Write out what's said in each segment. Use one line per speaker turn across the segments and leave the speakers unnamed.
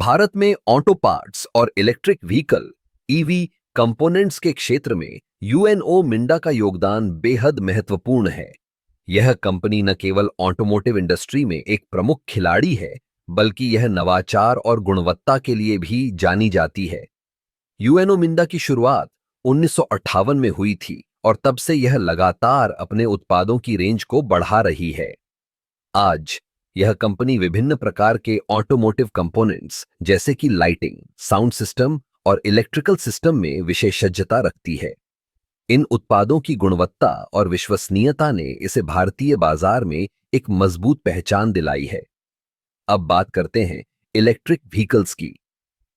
भारत में auto parts और electric vehicle EV components के क्षेत्र में यूएनओ मिंडा का योगदान बेहद महत्वपूर्ण है। यह कंपनी न केवल ऑटोमोटिव इंडस्ट्री में एक प्रमुख खिलाड़ी है, बल्कि यह नवाचार और गुणवत्ता के लिए भी जानी जाती है। यूएनओ मिंडा की शुरुआत 1958 में हुई थी और तब से यह लगातार अपने उत्पादों की रेंज को बढ़ा रही है। आज यह कंपनी विभिन्न प्रकार के ऑटोमोटिव कंपोनेंट्स जैसे कि लाइटिंग, साउंड सिस्टम और इलेक्ट्रिकल सिस्टम में विशेषज्ञता रखती है। इन उत्पादों की गुणवत्ता और विश्वसनीयता ने इसे भारतीय बाजार में एक मजबूत पहचान दिलाई है। अब बात करते हैं इलेक्ट्रिक व्हीकल्स की।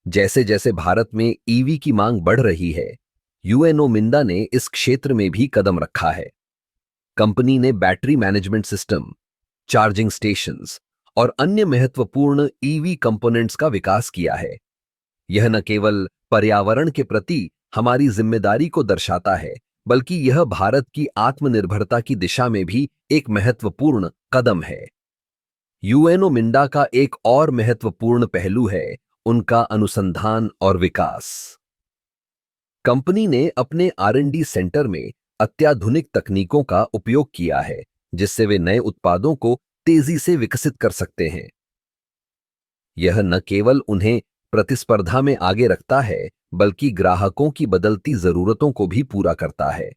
जैसे जैसे भारत में ईवी की मांग बढ़ रही है, यूएनओ मिंडा ने इस क्षेत्र में भी कदम रखा है। कंपनी ने battery management system, charging stations और अन्य महत्वपूर्ण ईवी कंपोनेंट्स का विकास किया है। यह न केवल पर्यावरण के प्रति हमारी जिम्मेदारी को दर्शाता है, बल्कि यह भारत की आत्मनिर्भरता की दिशा में भी एक महत्वपूर्ण कदम है। यूएनओ मिंडा का एक और महत्वपूर्ण पहलू है उनका अनुसंधान और विकास। कंपनी ने अपने आर&डी सेंटर में अत्याधुनिक तकनीकों का उपयोग किया है, जिससे वे नए उत्पादों को तेजी से विकसित कर सकते हैं। यह न केवल उन्हें प्रतिस्पर्धा में आगे रखता है, बल्कि ग्राहकों की बदलती जरूरतों को भी पूरा करता है।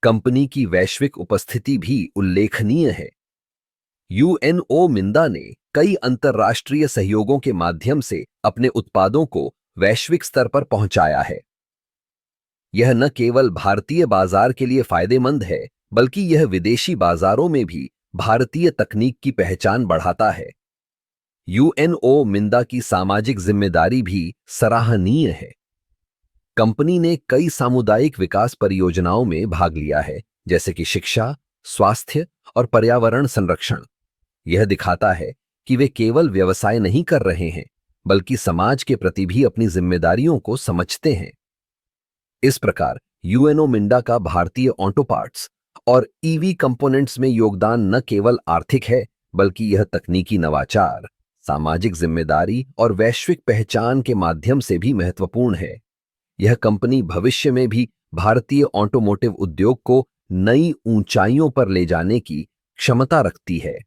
कंपनी की वैश्विक उपस्थिति भी उल्लेखनीय है। यूएनओ मिंडा ने कई अंतर्राष्ट्रीय सहयोगों के माध्यम से अपने उत्पादों को वैश्विक स्तर पर पहुंचाया है। यह न केवल भारतीय बाजार के लिए फायदेमंद है, बल्कि यह विदेशी बाजारों में भी भारतीय तकनीक की पहचान बढ़ाता है। यूएनओ मिंडा की सामाजिक जिम्मेदारी भी सराहनीय है। कंपनी ने कई सामुदायिक विकास परियोजनाओं में भाग लिया है, जैसे कि शिक्षा, स्वास्थ्य और पर्यावरण संरक्षण। यह दिखाता है कि वे केवल व्यवसाय नहीं कर रहे हैं, बल्कि समाज के प्रति भी अपनी जिम्मेदारियों को समझते हैं। इस प्रकार यूएनओ मिंडा का भारतीय ऑटो पार्ट्स और ईवी कंपोनेंट्स में योगदान न केवल आर्थिक है, बल्कि यह तकनीकी नवाचार, सामाजिक जिम्मेदारी और वैश्विक पहचान के माध्यम से भी महत्वपूर्ण है। यह कंपनी भविष्य में भी भारतीय ऑटोमोटिव उद्योग को नई ऊंचाइयों पर ले जाने की क्षमता रखती है।